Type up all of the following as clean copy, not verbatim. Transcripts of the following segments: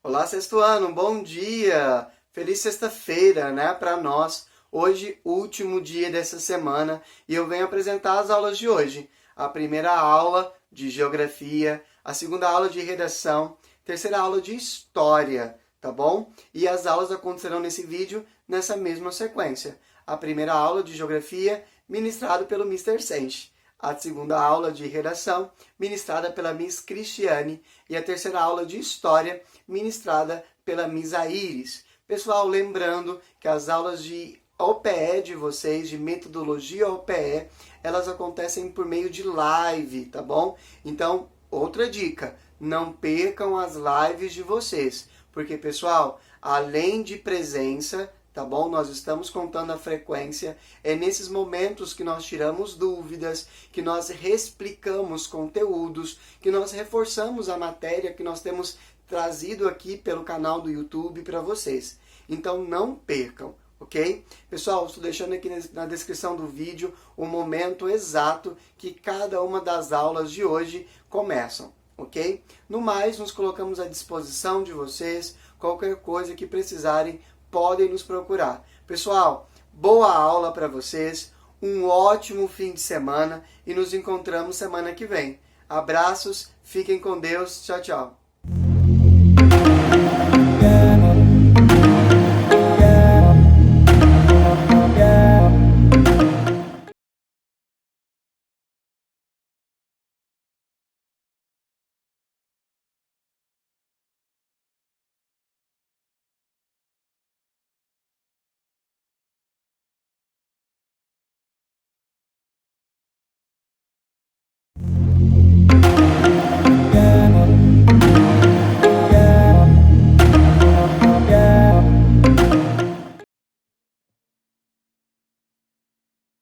Olá, sexto ano, bom dia! Feliz sexta-feira, né, para nós. Hoje, último dia dessa semana, e eu venho apresentar as aulas de hoje. A primeira aula de geografia, a segunda aula de redação, terceira aula de história, tá bom? E as aulas acontecerão nesse vídeo nessa mesma sequência. A primeira aula de geografia, ministrado pelo Mister Sench. A segunda aula de redação, ministrada pela Miss Cristiane, e a terceira aula de história, ministrada pela Miss Aires. Pessoal, lembrando que as aulas de OPE de vocês, de metodologia OPE, elas acontecem por meio de live, tá bom? Então, outra dica, não percam as lives de vocês, porque, pessoal, além de presença, tá bom? Nós estamos contando a frequência. É nesses momentos que nós tiramos dúvidas, que nós reexplicamos conteúdos, que nós reforçamos a matéria que nós temos trazido aqui pelo canal do YouTube para vocês. Então não percam, ok? Pessoal, estou deixando aqui na descrição do vídeo o momento exato que cada uma das aulas de hoje começam, ok? No mais, nos colocamos à disposição de vocês. Qualquer coisa que precisarem, podem nos procurar. Pessoal, boa aula para vocês, um ótimo fim de semana e nos encontramos semana que vem. Abraços, fiquem com Deus, tchau, tchau.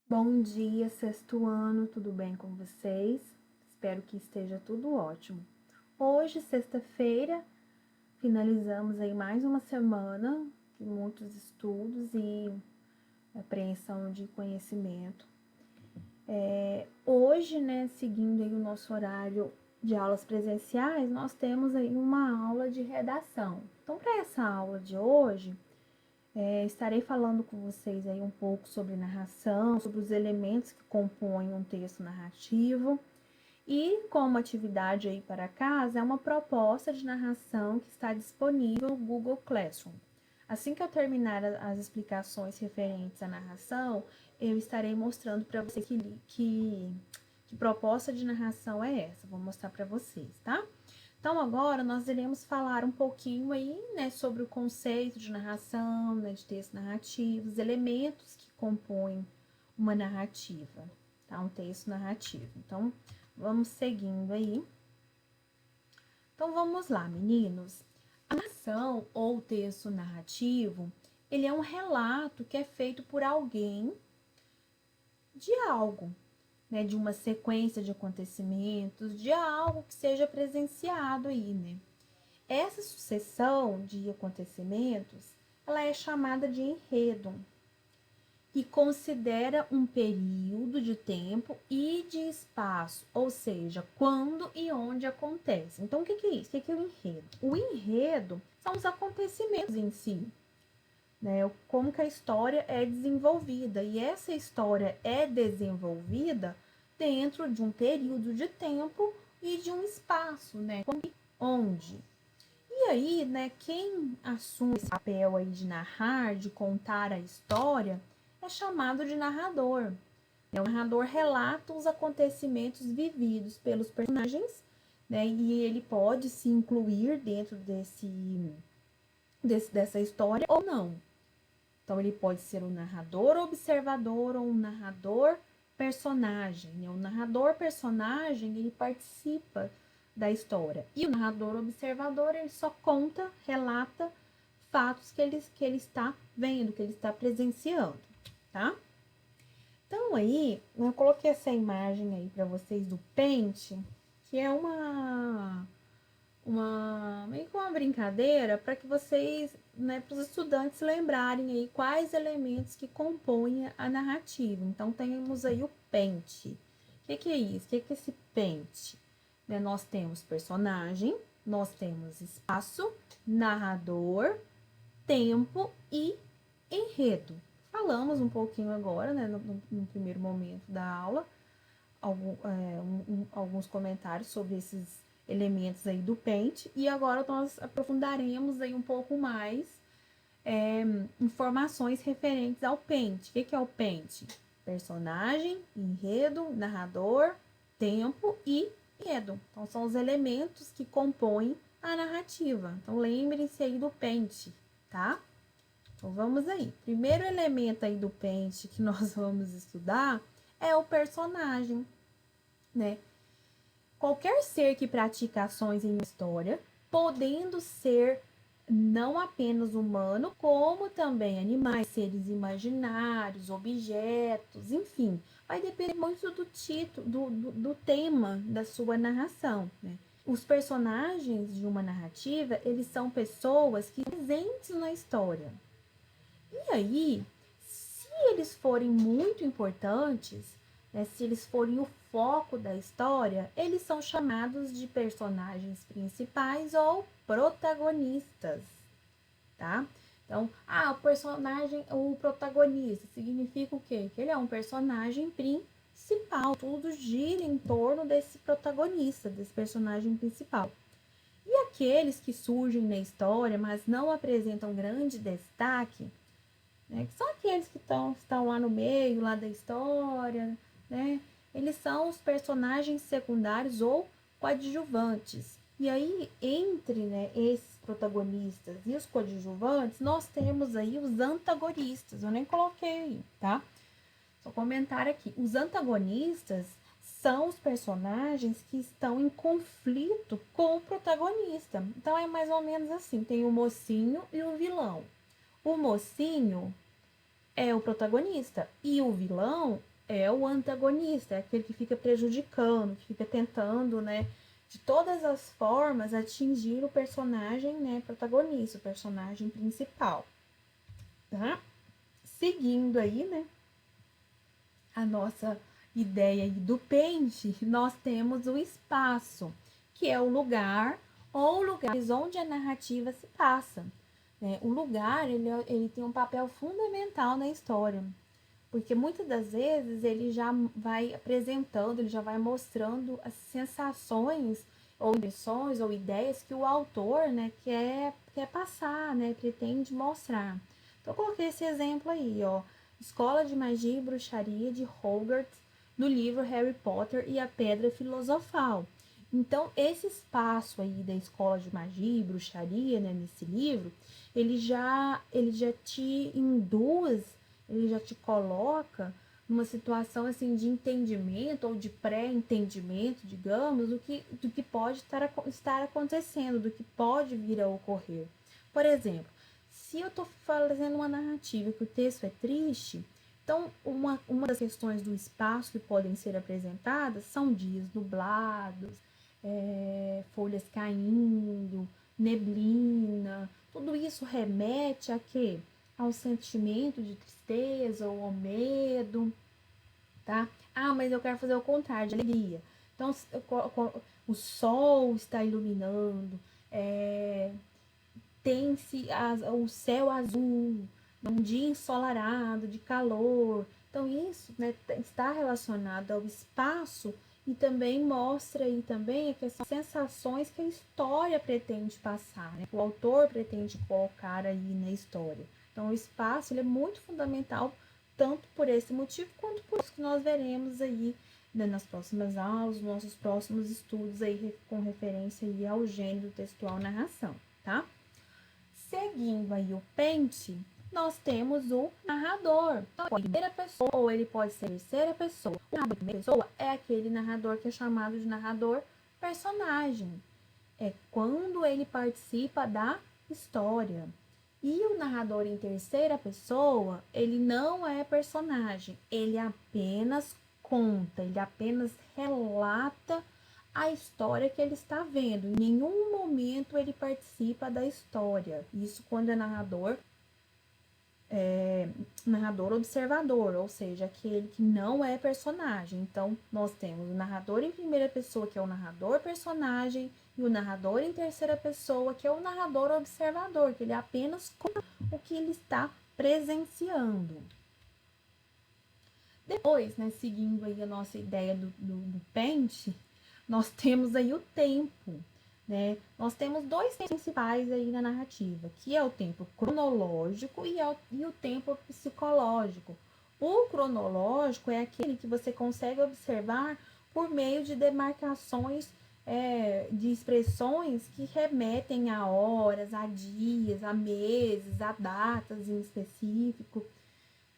Bom dia, sexto ano, tudo bem com vocês? Espero que esteja tudo ótimo. Hoje, sexta-feira, finalizamos aí mais uma semana de muitos estudos e apreensão de conhecimento. Hoje, né, seguindo aí o nosso horário de aulas presenciais, nós temos aí uma aula de redação. Então, para essa aula de hoje, estarei falando com vocês aí um pouco sobre narração, sobre os elementos que compõem um texto narrativo. E como atividade aí para casa, é uma proposta de narração que está disponível no Google Classroom. Assim que eu terminar as explicações referentes à narração, eu estarei mostrando para vocês que proposta de narração é essa. Vou mostrar para vocês, tá? Então, agora nós iremos falar um pouquinho aí, né, sobre o conceito de narração, né, de texto narrativo, os elementos que compõem uma narrativa, tá? Um texto narrativo. Então, vamos seguindo aí. Então, vamos lá, meninos. A narração ou texto narrativo, ele é um relato que é feito por alguém de algo, né, de uma sequência de acontecimentos, de algo que seja presenciado aí, né? Essa sucessão de acontecimentos, ela é chamada de enredo e considera um período de tempo e de espaço, ou seja, quando e onde acontece. Então, o que é isso? O que é o enredo? O enredo são os acontecimentos em si, né? Como que a história é desenvolvida, e essa história é desenvolvida dentro de um período de tempo e de um espaço, né? Onde? E aí, né, quem assume esse papel aí de narrar, de contar a história, é chamado de narrador. O narrador relata os acontecimentos vividos pelos personagens, né, e ele pode se incluir dentro dessa história ou não. Então, ele pode ser um narrador observador ou um narrador personagem. Né? O narrador personagem, ele participa da história. E o narrador observador, ele só conta, relata fatos que ele está vendo, que ele está presenciando, tá? Então, aí, eu coloquei essa imagem aí para vocês do pente, que é meio que uma brincadeira para que vocês, né, para os estudantes lembrarem aí quais elementos que compõem a narrativa. Então, temos aí o pente. O que é isso? O que é esse pente? Né, nós temos personagem, nós temos espaço narrador, tempo e enredo. Falamos um pouquinho agora, né, no primeiro momento da aula, alguns comentários sobre esses elementos aí do pente, e agora nós aprofundaremos aí um pouco mais informações referentes ao pente. O que é o pente? Personagem, enredo, narrador, tempo e enredo. Então, são os elementos que compõem a narrativa. Então, lembrem-se aí do pente, tá? Então, vamos aí. Primeiro elemento aí do pente que nós vamos estudar é o personagem, né? Qualquer ser que pratica ações em história, podendo ser não apenas humano, como também animais, seres imaginários, objetos, enfim. Vai depender muito do título, do tema da sua narração, né? Os personagens de uma narrativa, eles são pessoas que estão presentes na história. E aí, se eles forem muito importantes, né, se eles forem o foco da história, eles são chamados de personagens principais ou protagonistas, tá? Então, o protagonista significa o quê? Que ele é um personagem principal, tudo gira em torno desse protagonista, desse personagem principal. E aqueles que surgem na história, mas não apresentam grande destaque, né, que são aqueles que estão lá no meio, lá da história, né? Eles são os personagens secundários ou coadjuvantes. E aí, entre, né, esses protagonistas e os coadjuvantes, nós temos aí os antagonistas. Eu nem coloquei aí, tá? Só comentar aqui. Os antagonistas são os personagens que estão em conflito com o protagonista. Então, é mais ou menos assim. Tem o mocinho e o vilão. O mocinho é o protagonista e o vilão é o antagonista, é aquele que fica prejudicando, que fica tentando, né, de todas as formas atingir o personagem, né, protagonista, o personagem principal, tá? Seguindo aí, né, a nossa ideia aí do pente, nós temos o espaço, que é o lugar ou lugares onde a narrativa se passa. O lugar, ele tem um papel fundamental na história, porque muitas das vezes ele já vai apresentando, ele já vai mostrando as sensações ou impressões ou ideias que o autor, né, quer passar, né, pretende mostrar. Então, eu coloquei esse exemplo aí, ó, Escola de Magia e Bruxaria de Hogarth, do livro Harry Potter e a Pedra Filosofal. Então, esse espaço aí da Escola de Magia e Bruxaria, né, nesse livro, ele já te induz, ele já te coloca numa situação assim de entendimento ou de pré-entendimento, digamos, do que pode estar acontecendo, do que pode vir a ocorrer. Por exemplo, se eu estou fazendo uma narrativa que o texto é triste, então uma das questões do espaço que podem ser apresentadas são dias nublados, folhas caindo, neblina. Tudo isso remete a quê? Ao sentimento de tristeza ou ao medo, tá? Ah, mas eu quero fazer o contrário, de alegria. Então, o sol está iluminando, tem-se o céu azul, um dia ensolarado, de calor. Então, isso, né, está relacionado ao espaço e também mostra aí também que são sensações que a história pretende passar, né? O autor pretende colocar aí na história. Então, o espaço ele é muito fundamental, tanto por esse motivo, quanto por isso que nós veremos aí, né, nas próximas aulas, nos nossos próximos estudos aí com referência aí ao gênero textual narração, tá? Seguindo aí o pente, nós temos o narrador. Então, pode ser primeira pessoa ou ele pode ser terceira pessoa. O narrador primeira pessoa é aquele narrador que é chamado de narrador personagem. É quando ele participa da história. E o narrador em terceira pessoa, ele não é personagem, ele apenas conta, ele apenas relata a história que ele está vendo. Em nenhum momento ele participa da história. Isso quando é narrador observador, ou seja, aquele que não é personagem. Então, nós temos o narrador em primeira pessoa, que é o narrador personagem, e o narrador em terceira pessoa, que é o narrador observador, que ele apenas conta o que ele está presenciando. Depois, né, seguindo aí a nossa ideia do pente, nós temos aí o tempo, né? Nós temos dois tempos principais aí na narrativa, que é o tempo cronológico e o tempo psicológico. O cronológico é aquele que você consegue observar por meio de demarcações, de expressões que remetem a horas, a dias, a meses, a datas em específico,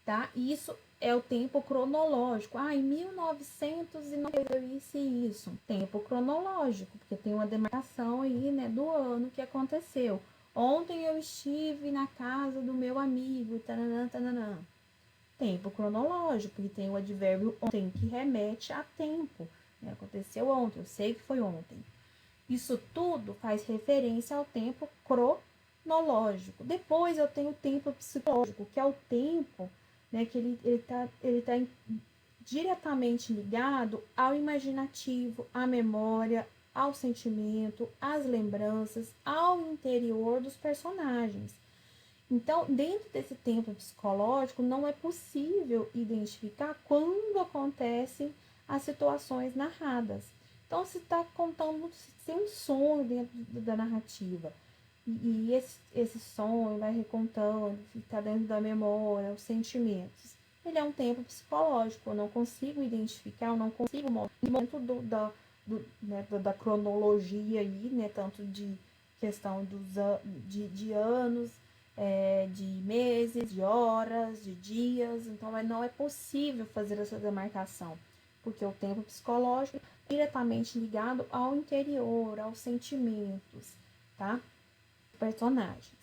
tá? Isso é o tempo cronológico. Em 1990 eu disse isso. Tempo cronológico, porque tem uma demarcação aí, né, do ano que aconteceu. Ontem eu estive na casa do meu amigo, taranã, taranã. Tempo cronológico, e tem o advérbio ontem, que remete a tempo. Né? Aconteceu ontem, eu sei que foi ontem. Isso tudo faz referência ao tempo cronológico. Depois eu tenho o tempo psicológico, que é o tempo, né, que ele tá diretamente ligado ao imaginativo, à memória, ao sentimento, às lembranças, ao interior dos personagens. Então, dentro desse tempo psicológico, não é possível identificar quando acontecem as situações narradas. Então, se está contando, se tem um sonho dentro da narrativa, e esse sonho vai recontando, está dentro da memória, os sentimentos. Ele é um tempo psicológico, eu não consigo identificar, eu não consigo mostrar dentro da cronologia aí, né, tanto de questão de anos, de meses, de horas, de dias. Então, não é possível fazer essa demarcação, porque o tempo psicológico é diretamente ligado ao interior, aos sentimentos, tá? Personagens.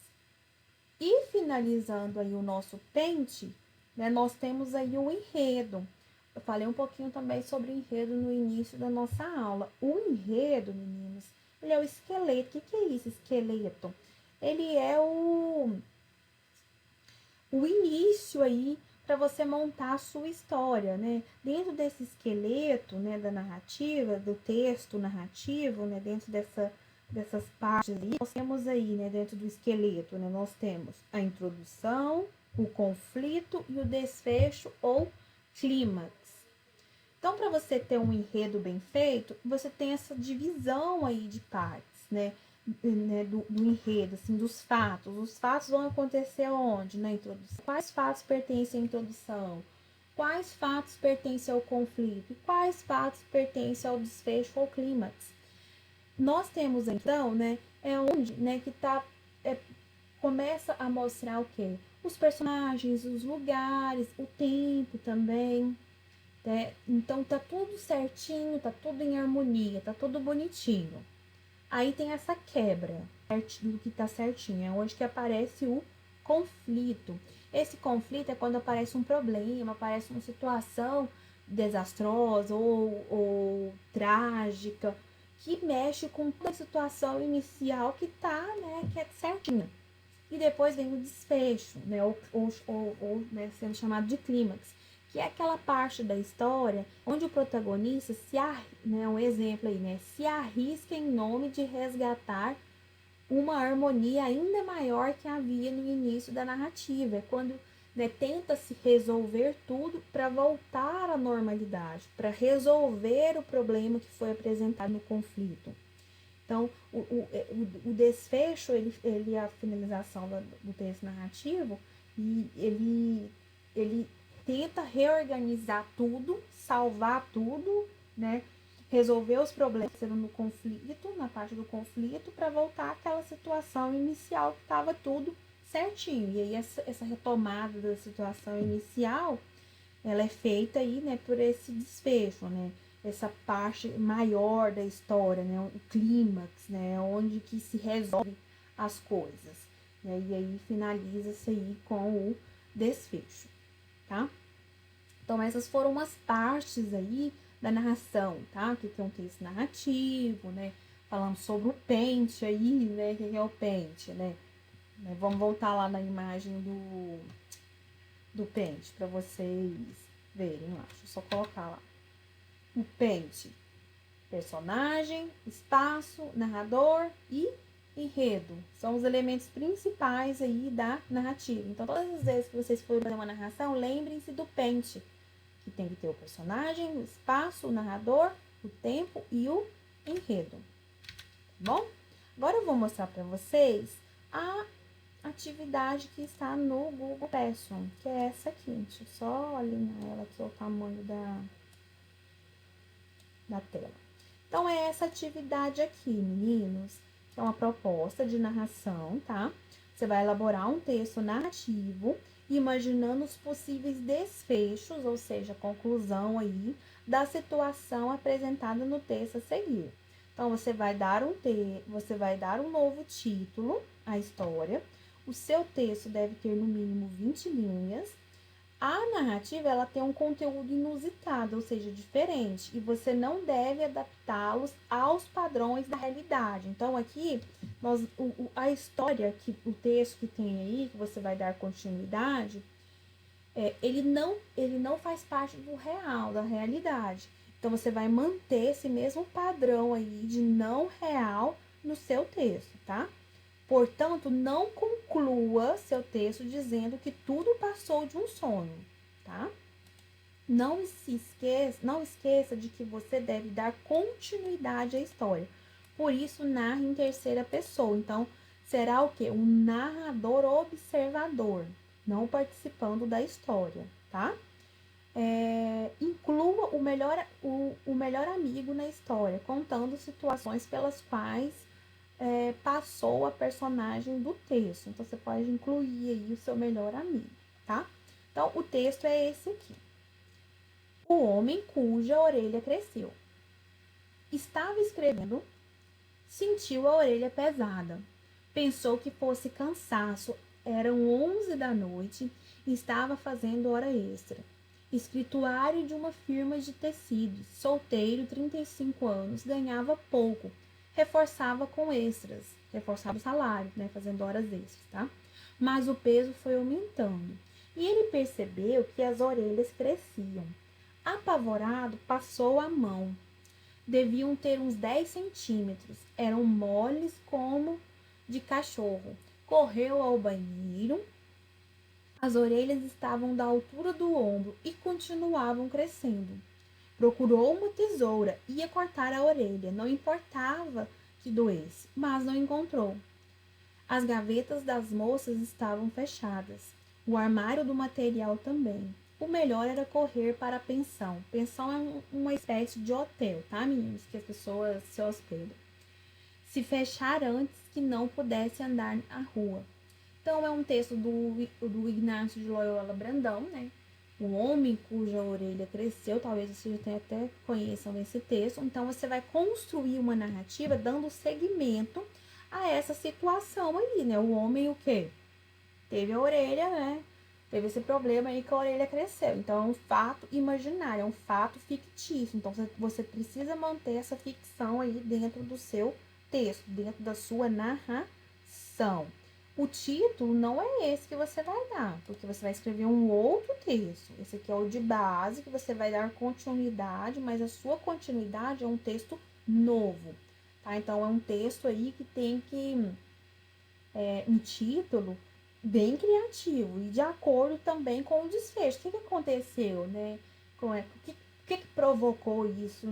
E finalizando aí o nosso pente, né, nós temos aí o enredo. Eu falei um pouquinho também sobre o enredo no início da nossa aula. O enredo, meninos, ele é o esqueleto. O que é isso, esqueleto? Ele é o início aí para você montar a sua história, né? Dentro desse esqueleto, né, da narrativa, do texto narrativo, né, dentro dessas partes aí, nós temos aí, né, dentro do esqueleto, né, nós temos a introdução, o conflito e o desfecho ou clímax. Então, para você ter um enredo bem feito, você tem essa divisão aí de partes, né? Do enredo, assim, dos fatos. Os fatos vão acontecer onde? Na introdução. Quais fatos pertencem à introdução? Quais fatos pertencem ao conflito? E quais fatos pertencem ao desfecho ou clímax? Nós temos, então, né, onde, né, que começa a mostrar o quê? Os personagens, os lugares, o tempo também, né? Então tá tudo certinho, tá tudo em harmonia, tá tudo bonitinho. Aí tem essa quebra do que tá certinho, é onde que aparece o conflito. Esse conflito é quando aparece um problema, aparece uma situação desastrosa ou trágica, que mexe com toda a situação inicial que tá, né, que é certinha. E depois vem o desfecho, né, ou né, sendo chamado de clímax, que é aquela parte da história onde o protagonista né, um exemplo aí, né, se arrisca em nome de resgatar uma harmonia ainda maior que havia no início da narrativa. É quando, né, tenta se resolver tudo para voltar à normalidade, para resolver o problema que foi apresentado no conflito. Então, o desfecho, ele é a finalização do texto narrativo, e ele tenta reorganizar tudo, salvar tudo, né? Resolver os problemas no conflito, na parte do conflito, para voltar àquela situação inicial que estava tudo certinho. E aí essa retomada da situação inicial, ela é feita aí, né, por esse desfecho, né? Essa parte maior da história, né? O clímax, né? Onde que se resolve as coisas. E aí finaliza-se aí com o desfecho, tá? Então, essas foram umas partes aí da narração, tá? Que tem um texto narrativo, né? Falando sobre o pente aí, né? O que é o pente, né? Vamos voltar lá na imagem do pente para vocês verem lá. Deixa eu só colocar lá. O pente. Personagem, espaço, narrador e enredo. São os elementos principais aí da narrativa. Então, todas as vezes que vocês forem fazer uma narração, lembrem-se do pente, que tem que ter o personagem, o espaço, o narrador, o tempo e o enredo. Tá bom? Agora eu vou mostrar para vocês a atividade que está no Google Classroom, que é essa aqui. Deixa eu só alinhar ela aqui ao tamanho da tela. Então, é essa atividade aqui, meninos, que é uma proposta de narração, tá? Você vai elaborar um texto narrativo, imaginando os possíveis desfechos, ou seja, conclusão aí, da situação apresentada no texto a seguir. Então, você vai dar um novo título à história. O seu texto deve ter no mínimo 20 linhas. A narrativa, ela tem um conteúdo inusitado, ou seja, diferente, e você não deve adaptá-los aos padrões da realidade. Então, aqui, a história, o texto que tem aí, que você vai dar continuidade, ele não faz parte do real, da realidade. Então, você vai manter esse mesmo padrão aí de não real no seu texto, tá? Portanto, não conclua seu texto dizendo que tudo passou de um sonho, tá? Não esqueça de que você deve dar continuidade à história. Por isso, narre em terceira pessoa. Então, será o quê? Um narrador observador, não participando da história, tá? Inclua o melhor amigo na história, contando situações pelas quais passou a personagem do texto. Então, você pode incluir aí o seu melhor amigo, tá? Então, o texto é esse aqui. O homem cuja orelha cresceu. Estava escrevendo, sentiu a orelha pesada. Pensou que fosse cansaço. Eram 11 da noite e estava fazendo hora extra. Escrituário de uma firma de tecidos, solteiro, 35 anos, ganhava pouco. Reforçava com extras, reforçava o salário, né, fazendo horas extras, tá? Mas o peso foi aumentando e ele percebeu que as orelhas cresciam. Apavorado, passou a mão. Deviam ter uns 10 centímetros, eram moles como de cachorro. Correu ao banheiro, as orelhas estavam da altura do ombro e continuavam crescendo. Procurou uma tesoura, ia cortar a orelha, não importava que doesse, mas não encontrou. As gavetas das moças estavam fechadas, o armário do material também. O melhor era correr para a pensão. Pensão é uma espécie de hotel, tá, meninos? Que as pessoas se hospedam. Se fechar antes que não pudesse andar na rua. Então, é um texto do Ignácio de Loyola Brandão, né? O homem cuja orelha cresceu, talvez vocês até conheçam esse texto. Então, você vai construir uma narrativa dando seguimento a essa situação aí, né? O homem o quê? Teve a orelha, né? Teve esse problema aí que a orelha cresceu. Então, é um fato imaginário, é um fato fictício. Então, você precisa manter essa ficção aí dentro do seu texto, dentro da sua narração. O título não é esse que você vai dar, porque você vai escrever um outro texto. Esse aqui é o de base, que você vai dar continuidade, mas a sua continuidade é um texto novo, tá? Então, é um texto aí que tem um título bem criativo e de acordo também com o desfecho. O que aconteceu, né? O que provocou isso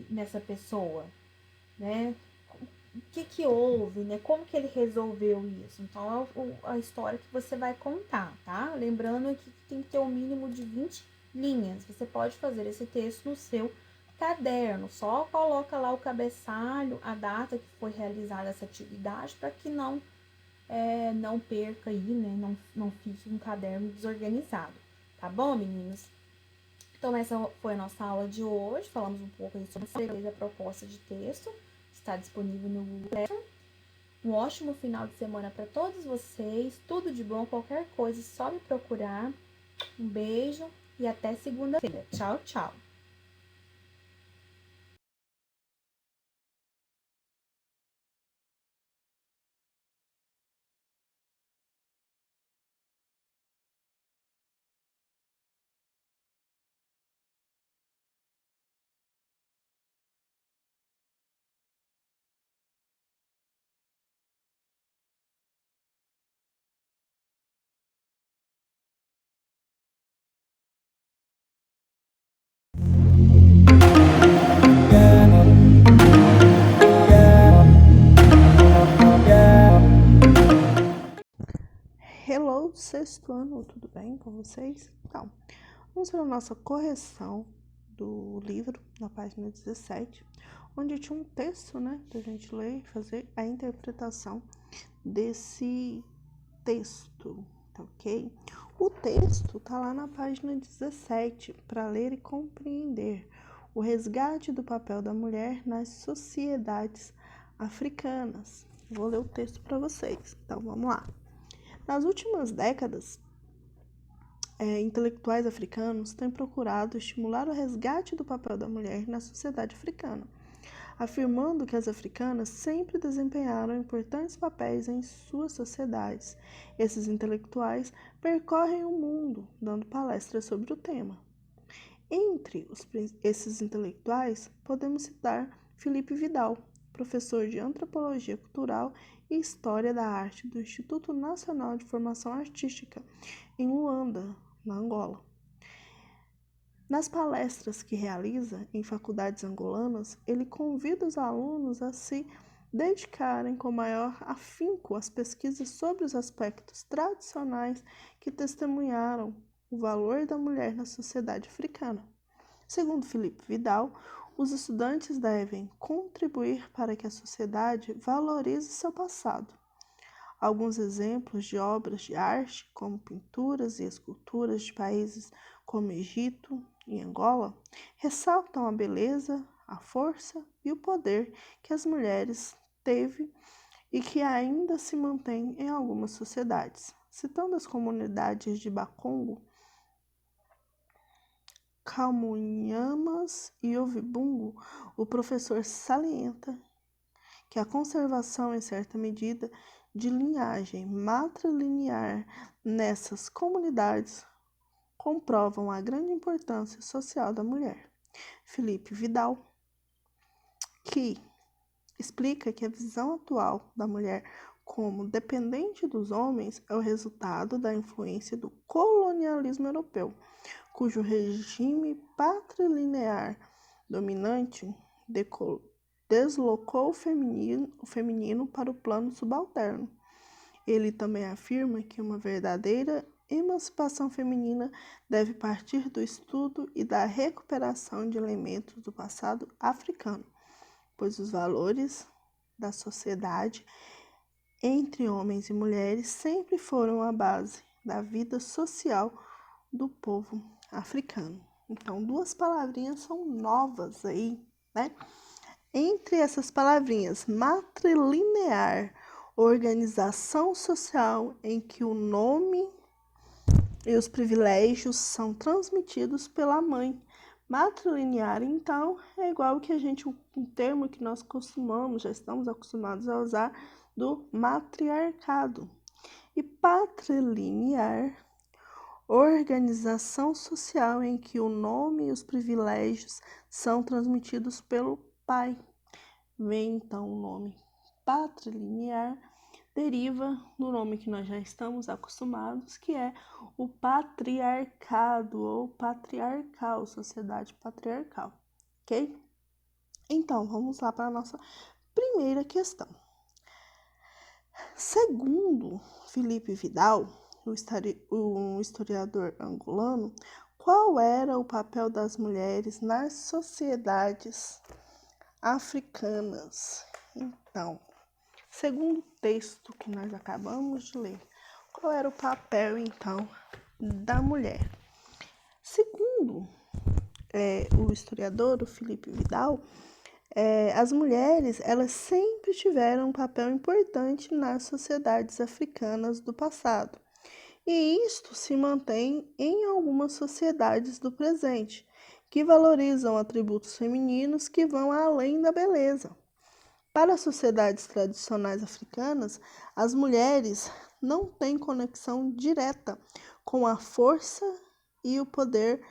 nessa pessoa, né? O que houve, né? Como que ele resolveu isso? Então, é a história que você vai contar, tá? Lembrando que tem que ter um mínimo de 20 linhas. Você pode fazer esse texto no seu caderno. Só coloca lá o cabeçalho, a data que foi realizada essa atividade, para que não perca aí, né? Não fique um caderno desorganizado. Tá bom, meninos? Então, essa foi a nossa aula de hoje. Falamos um pouco aí sobre a proposta de texto. Está disponível no Google Classroom. Um ótimo final de semana para todos vocês. Tudo de bom. Qualquer coisa, é só me procurar. Um beijo e até segunda-feira. Tchau, tchau. do sexto ano, tudo bem com vocês? Então, vamos para a nossa correção do livro, na página 17, onde tinha um texto, né, pra gente ler e fazer a interpretação desse texto, tá ok? O texto tá lá na página 17, para ler e compreender o resgate do papel da mulher nas sociedades africanas. Vou ler o texto para vocês, então vamos lá. Nas últimas décadas, intelectuais africanos têm procurado estimular o resgate do papel da mulher na sociedade africana, afirmando que as africanas sempre desempenharam importantes papéis em suas sociedades. Esses intelectuais percorrem o mundo, dando palestras sobre o tema. Entre esses intelectuais, podemos citar Felipe Vidal, professor de Antropologia Cultural e História da Arte do Instituto Nacional de Formação Artística, em Luanda, na Angola. Nas palestras que realiza em faculdades angolanas, ele convida os alunos a se dedicarem com maior afinco às pesquisas sobre os aspectos tradicionais que testemunharam o valor da mulher na sociedade africana. Segundo Felipe Vidal, os estudantes devem contribuir para que a sociedade valorize seu passado. Alguns exemplos de obras de arte, como pinturas e esculturas de países como Egito e Angola, ressaltam a beleza, a força e o poder que as mulheres teve e que ainda se mantém em algumas sociedades. Citando as comunidades de Bakongo, Calmunhamas e Ovibungo, o professor salienta que a conservação, em certa medida, de linhagem matrilinear nessas comunidades comprovam a grande importância social da mulher. Felipe Vidal, que explica que a visão atual da mulher como dependente dos homens é o resultado da influência do colonialismo europeu, cujo regime patrilinear dominante deslocou o feminino para o plano subalterno. Ele também afirma que uma verdadeira emancipação feminina deve partir do estudo e da recuperação de elementos do passado africano, pois os valores da sociedade entre homens e mulheres sempre foram a base da vida social do povo africano. Então, duas palavrinhas são novas aí, né? Entre essas palavrinhas, matrilinear, organização social em que o nome e os privilégios são transmitidos pela mãe. Matrilinear, então, é igual que um termo que nós já estamos acostumados a usar, do matriarcado. E patrilinear, organização social em que o nome e os privilégios são transmitidos pelo pai. Vem então o nome patrilinear, deriva do nome que nós já estamos acostumados, que é o patriarcado ou patriarcal, sociedade patriarcal, ok? Então, vamos lá para a nossa primeira questão. Segundo Felipe Vidal, o historiador angolano, qual era o papel das mulheres nas sociedades africanas? Então, segundo o texto que nós acabamos de ler, qual era o papel, então, da mulher? Segundo o historiador, o Felipe Vidal, as mulheres, elas sempre tiveram um papel importante nas sociedades africanas do passado. E isto se mantém em algumas sociedades do presente, que valorizam atributos femininos que vão além da beleza. Para as sociedades tradicionais africanas, as mulheres não têm conexão direta com a força e o poder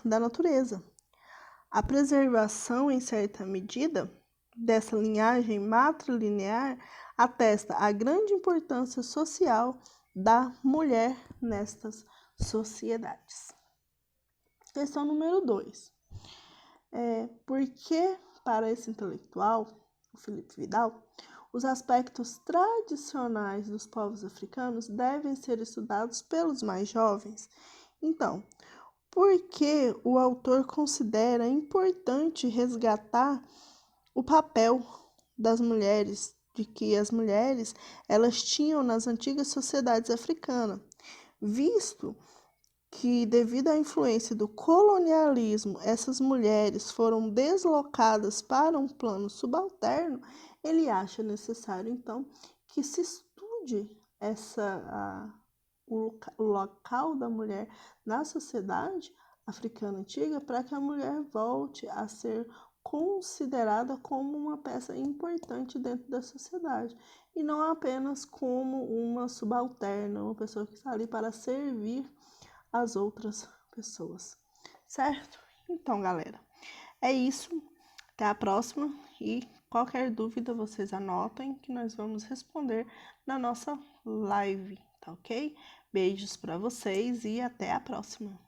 da natureza. A preservação, em certa medida, dessa linhagem matrilinear atesta a grande importância social da mulher nestas sociedades. Questão número 2. Por que, para esse intelectual, o Felipe Vidal, Os aspectos tradicionais dos povos africanos devem ser estudados pelos mais jovens. Então, por que o autor considera importante resgatar o papel das mulheres, de que as mulheres elas tinham nas antigas sociedades africanas, visto que devido à influência do colonialismo, essas mulheres foram deslocadas para um plano subalterno, ele acha necessário então que se estude o local da mulher na sociedade africana antiga para que a mulher volte a ser considerada como uma peça importante dentro da sociedade e não apenas como uma subalterna, uma pessoa que está ali para servir as outras pessoas, certo? Então, galera, é isso. Até a próxima e qualquer dúvida vocês anotem que nós vamos responder na nossa live, tá ok? Beijos para vocês e até a próxima.